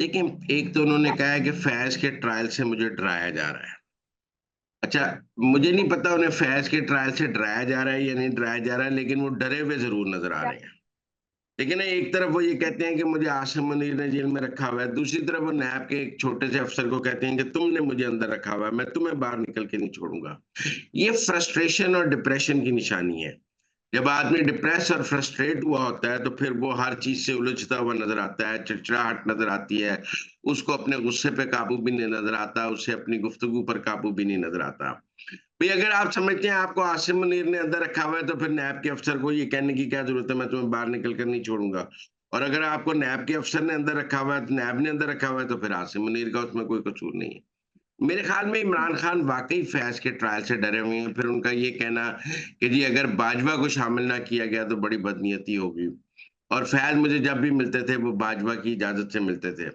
देखिए, एक तो उन्होंने कहा है कि फैज़ के ट्रायल से मुझे डराया जा रहा है। अच्छा, मुझे नहीं पता उन्हें फैज़ के ट्रायल से डराया जा रहा है या नहीं डराया जा रहा है, लेकिन वो डरे हुए ज़रूर नज़र आ रहे हैं। देखिए ना, एक तरफ वो ये कहते हैं कि मुझे आसिम मुनीर ने जेल में रखा हुआ है, दूसरी तरफ वो नैब के एक छोटे से अफ़सर को कहते हैं कि तुमने मुझे अंदर रखा हुआ है, मैं तुम्हें बाहर निकल के नहीं छोड़ूँगा। ये फ्रस्ट्रेशन और डिप्रेशन की निशानी है। जब आदमी डिप्रेस और फ्रस्ट्रेट हुआ होता है, तो फिर वो हर चीज़ से उलझता हुआ नज़र आता है, चिड़चिड़ाहट नज़र आती है, उसको अपने गुस्से पे काबू भी नहीं नज़र आता, उसे अपनी गुफ्तगू पर काबू भी नहीं नज़र आता। भई अगर आप समझते हैं आपको आसिम मुनीर ने अंदर रखा हुआ है, तो फिर नैब के अफ़सर को ये कहने की क्या ज़रूरत है, मैं तुम्हें बाहर निकल कर नहीं छोड़ूँगा। और अगर आपको नैब के अफ़सर ने अंदर रखा हुआ है, तो नैब ने अंदर रखा हुआ है, तो फिर आसिम मुनीर का उसमें कोई कसूर नहीं है। मेरे ख़्याल में इमरान खान वाक़ई फैज़ के ट्रायल से डरे हुए हैं। फिर उनका ये कहना कि जी अगर बाजवा को शामिल ना किया गया तो बड़ी बदनीयती होगी। और फैज़ मुझे जब भी मिलते थे वो बाजवा की इजाज़त से मिलते थे।